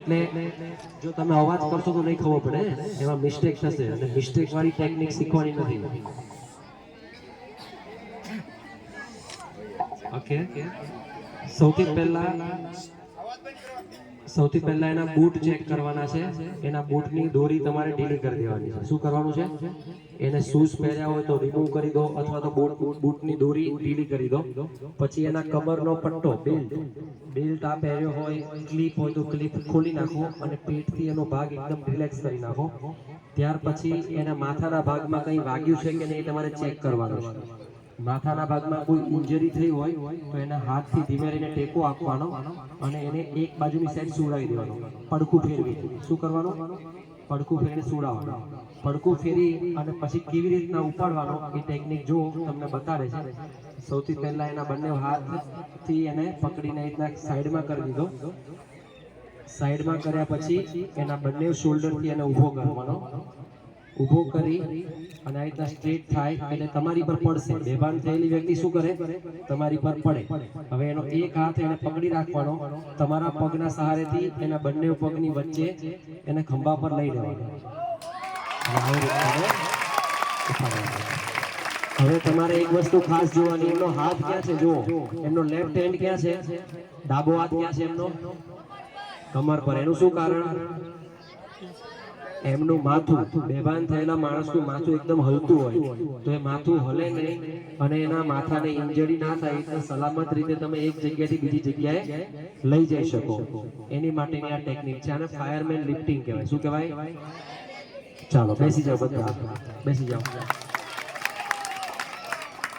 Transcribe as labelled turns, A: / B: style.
A: એટલે જો તમે અવાજ કરશો તો નહીં ખબર પડે, એમાં મિસ્ટેક થશે અને મિસ્ટેક વાળી ટેકનિક શીખવાની નથી. ઓકે, સૌથી પહેલા એના બૂટ ચેક કરવાના છે. એના બૂટની દોરી તમારે ઢીલી કરી દેવાની છે. શું કરવાનું છે? એને શૂઝ પહેર્યા હોય તો રિમૂવ કરી દો, અથવા તો બૂટની દોરી ઢીલી કરી દો. પછી એના કમરનો પટ્ટો, બેલ્ટ આ પહેર્યો હોય, ક્લિપ હોય તો ક્લિપ ખોલી નાખો અને પેટથી એનો ભાગ એકદમ રિલેક્સ કરી નાખો. ત્યાર પછી એના માથાના ભાગમાં કંઈ વાગ્યું છે કે નહીં તમારે ચેક કરવાનું છે. માથાના ભાગમાં કોઈ ઇન્જરી થઈ હોય તો એના હાથથી ધીમે રહીને ટેકો આપવાનો અને એને એક બાજુની સાઈડ સુવડાવી દેવાનો. પડખું ફેરવી. શું કરવાનું? પડખું ફેરીને સુવડાવવાનું. પડખું ફેરી અને પછી કેવી રીતના ઉપાડવાનો એ ટેકનિક જો તમને બતાડે છે. સૌથી પહેલા એના બંને હાથથી એને પકડીને રીતના સાઈડમાં કરી દીધો. સાઈડમાં કર્યા પછી એના બંને શોલ્ડરથી એને ઊભો કરવાનો. ઊભો કરી અને આ રીતના સ્ટ્રેટ થાય એટલે તમારી પર પડશે. બેભાન થયેલી વ્યક્તિ શું કરે? તમારી પર પડે. હવે એનો એક હાથ એને પકડી રાખવાનો. તમારા પગના સહારેથી એના બંને પગની વચ્ચે એને ખંભા પર લઈ લેવાનો. હવે તમારે એક વસ્તુ ખાસ જોવાની, એમનો હાથ ક્યાં છે જુઓ. એમનો લેફ્ટ હેન્ડ ક્યાં છે? ડાબો હાથ ક્યાં છે એમનો? કમર પર. એનું શું કારણ? એમનું માથું. બેભાન થયેલા માણસનું માથું એકદમ હલતું હોય, તો એ માથું હલે નહીં અને એના માથાને ઇન્જરી ના થાય એટલે સલામત રીતે તમે એક જગ્યાએથી બીજી જગ્યાએ લઈ જઈ શકો. એની માટેની આ ટેકનિક છે. આને ફાયરમેન લિફ્ટિંગ કહેવાય. શું કહેવાય? ચાલો બેસી જાઓ, બધા બેસી જાઓ.